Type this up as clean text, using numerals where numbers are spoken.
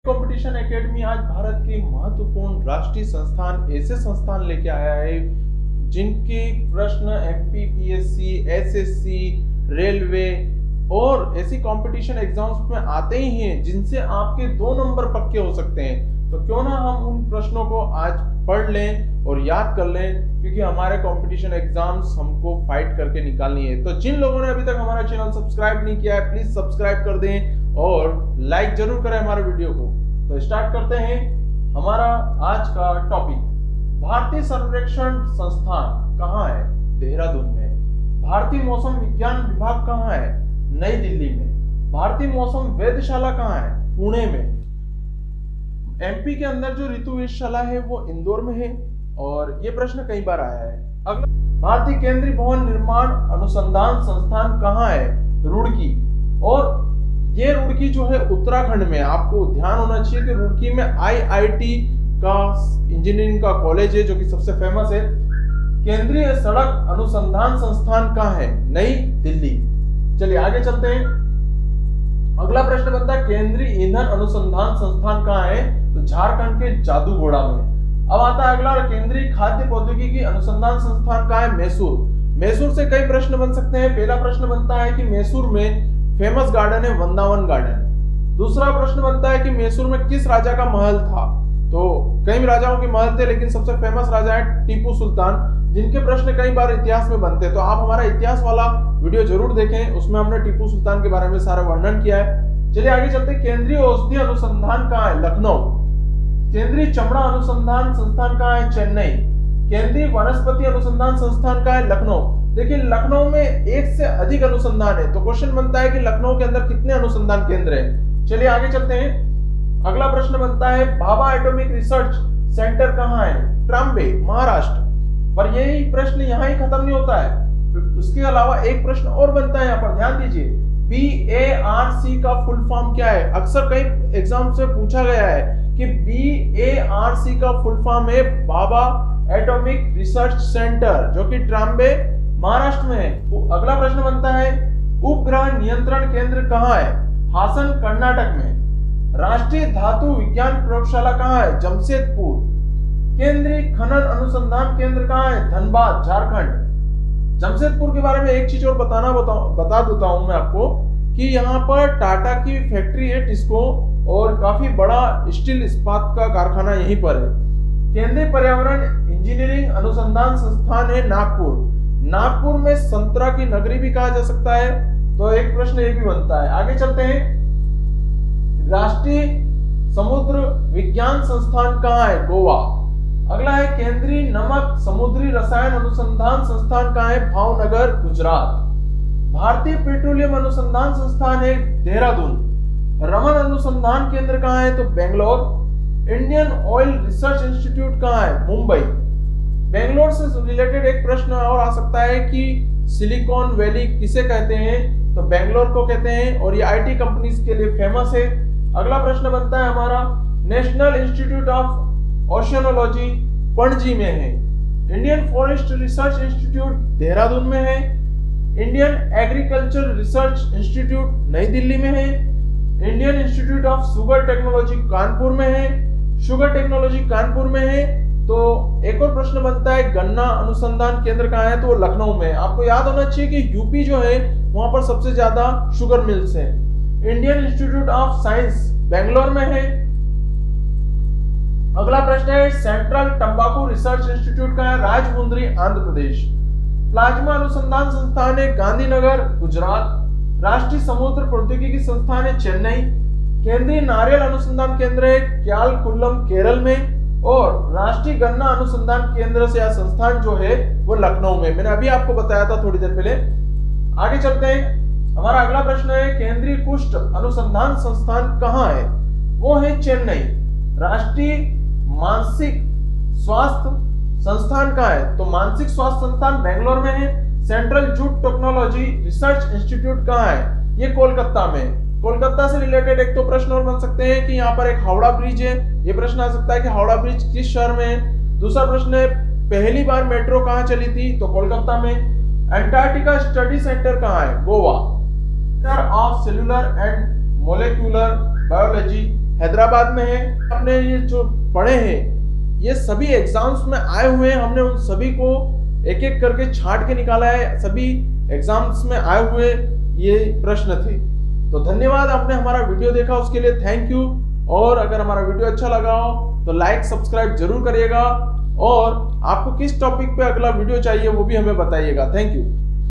Competition academy आज भारत के महत्वपूर्ण राष्ट्रीय संस्थान ऐसे संस्थान लेके आया है जिनके प्रश्न एमपीपीएससी, एसएससी, रेलवे और ऐसी कंपटीशन एग्जाम्स में आते ही हैं जिनसे आपके 2 नंबर पक्के हो सकते हैं। तो क्यों ना हम उन प्रश्नों को आज पढ़ लें और याद कर लें, क्योंकि हमारे कंपटीशन एग्जाम्स हमको फाइट करके निकालनी है। तो जिन लोगों ने अभी तक हमारा चैनल सब्सक्राइब नहीं किया है, प्लीज सब्सक्राइब कर दें और लाइक जरूर करें हमारे वीडियो को। तो स्टार्ट करते हैं हमारा आज का टॉपिक। भारतीय सर्वेक्षण संस्थान कहाँ है? देहरादून में। भारतीय मौसम विज्ञान विभाग कहाँ है? नई दिल्ली में। भारतीय मौसम वेधशाला कहाँ है? पुणे में। एमपी के अंदर जो ऋतु वेधशाला है वो इंदौर में है और ये प्रश्न कई बार आया है। अगला, भारतीय केंद्रीय भवन निर्माण अनुसंधान संस्थान कहाँ है? रुड़की। और ये रुड़की जो है उत्तराखंड में। आपको ध्यान होना चाहिए कि रुड़की में आईआईटी का इंजीनियरिंग का कॉलेज है जो कि सबसे फेमस है। केंद्रीय सड़क अनुसंधान संस्थान कहाँ है? नई दिल्ली। चलिए आगे चलते हैं। अगला प्रश्न बनता है केंद्रीय ईंधन अनुसंधान संस्थान कहाँ है? तो झारखंड के जादूगोड़ा में। अब आता है अगला, केंद्रीय खाद्य प्रौद्योगिकी अनुसंधान संस्थान कहाँ है? मैसूर। मैसूर से कई प्रश्न बन सकते हैं। पहला प्रश्न बनता है कि मैसूर में फेमस गार्डन है वृंदावन गार्डन। दूसरा प्रश्न बनता है कि मैसूर में किस राजा का महल था? तो कई राजाओं के महल थे, लेकिन सबसे फेमस राजा है टीपू सुल्तान, जिनके प्रश्न कई बार इतिहास में बनते हैं। तो आप हमारा इतिहास वाला वीडियो जरूर देखें, उसमें हमने टीपू सुल्तान के बारे में सारा वर्णन किया है। चलिए आगे चलते हैं। केंद्रीय औषधि अनुसंधान कहाँ है? लखनऊ। केंद्रीय चमड़ा अनुसंधान संस्थान कहाँ है? चेन्नई। केंद्रीय वनस्पति अनुसंधान संस्थान कहाँ है? लखनऊ। देखिए लखनऊ में एक से अधिक अनुसंधान है, तो क्वेश्चन बनता है कि लखनऊ के अंदर कितने अनुसंधान केंद्र हैं। चलिए आगे चलते हैं। अगला प्रश्न बनता है भाभा एटॉमिक रिसर्च सेंटर कहाँ है? ट्राम्बे, महाराष्ट्र। पर यही प्रश्न यहाँ ही खत्म नहीं होता है, उसके अलावा एक प्रश्न और बनता है यहाँ पर, ध्यान दीजिए। BARC का फुल फॉर्म क्या है? अक्सर कई एग्जाम से पूछा गया है कि BARC का फुल फॉर्म है भाभा एटॉमिक रिसर्च सेंटर, जो कि ट्राम्बे महाराष्ट्र में है। अगला प्रश्न बनता है उपग्रह नियंत्रण केंद्र कहाँ है? हासन, कर्नाटक में। राष्ट्रीय धातु विज्ञान प्रयोगशाला कहाँ है? जमशेदपुर। केंद्रीय खनन अनुसंधान केंद्र कहाँ है? धनबाद, झारखंड। जमशेदपुर के बारे में एक चीज और बता देता हूं मैं आपको कि यहाँ पर टाटा की फैक्ट्री है टिस्को, और काफी बड़ा स्टील इस्पात का कारखाना यहीं पर है। केंद्रीय पर्यावरण इंजीनियरिंग अनुसंधान संस्थान है नागपुर। नागपुर में संतरा की नगरी भी कहा जा सकता है, तो एक प्रश्न ये भी बनता है। आगे चलते हैं। राष्ट्रीय समुद्र विज्ञान संस्थान कहाँ है? गोवा। अगला है केंद्रीय नमक समुद्री रसायन अनुसंधान संस्थान कहाँ है? भावनगर, गुजरात। भारतीय पेट्रोलियम अनुसंधान संस्थान है देहरादून। रमन अनुसंधान केंद्र कहाँ है? तो Bangalore. Indian oil research institute कहाँ है? मुंबई। बेंगलोर से रिलेटेड एक प्रश्न और आ सकता है कि सिलिकॉन वैली किसे कहते हैं? तो बेंगलोर को कहते हैं, और ये आईटी कंपनीज के लिए फेमस है। अगला प्रश्न बनता है हमारा नेशनल इंस्टीट्यूट ऑफ ओशियनोलॉजी पणजी में है। Indian forest research institute Dehradun में है। इंडियन एग्रीकल्चर रिसर्च इंस्टीट्यूट नई दिल्ली में है। Indian institute of sugar technology Kanpur में है। शुगर टेक्नोलॉजी कानपुर में है। तो एक और प्रश्न बनता है गन्ना अनुसंधान केंद्र कहाँ है? तो वो लखनऊ में। आपको याद होना चाहिए कि यूपी जो है वहां पर सबसे ज्यादा शुगर मिल्स है। Indian institute of science Bangalore में है। अगला प्रश्न है सेंट्रल तंबाकू रिसर्च इंस्टीट्यूट कहाँ है? राजमुंद्री, आंध्र प्रदेश। प्लाज्मा अनुसंधान संस्थान है गांधीनगर, गुजरात। राष्ट्रीय समुद्र प्रौद्योगिकी संस्थान है चेन्नई। केंद्रीय नारियल अनुसंधान केंद्र है क्यालकुलम, केरल में। और राष्ट्रीय गन्ना अनुसंधान केंद्र से यह संस्थान जो है वो लखनऊ में। मैंने अभी आपको बताया था थोड़ी देर पहले। आगे चलते हैं। हमारा अगला प्रश्न है केंद्रीय कुष्ठ अनुसंधान संस्थान कहाँ है? वो है चेन्नई। राष्ट्रीय मानसिक स्वास्थ्य संस्थान कहाँ है? तो मानसिक स्वास्थ्य संस्थान बेंगलोर में है। Central jute technology research institute कहाँ है? ये कोलकाता में। कोलकाता से रिलेटेड एक तो प्रश्न और बन सकते हैं कि यहाँ पर एक हावड़ा ब्रिज है। ये प्रश्न आ सकता है कि हावड़ा ब्रिज किस शहर में है। दूसरा प्रश्न है पहली बार मेट्रो कहाँ चली थी? तो कोलकाता में। अंटार्कटिका स्टडी सेंटर कहाँ है? Goa. Centre of cellular and molecular biology Hyderabad में है। आपने ये जो पढ़े हैं ये सभी एग्जाम्स में आए हुए हैं, हमने उन सभी को एक एक करके छांट के निकाला है, सभी एग्जाम्स में आए हुए ये प्रश्न थे। तो धन्यवाद, आपने हमारा वीडियो देखा उसके लिए थैंक यू। और अगर हमारा वीडियो अच्छा लगा हो तो लाइक सब्सक्राइब जरूर करिएगा, और आपको किस टॉपिक पे अगला वीडियो चाहिए वो भी हमें बताइएगा। Thank you.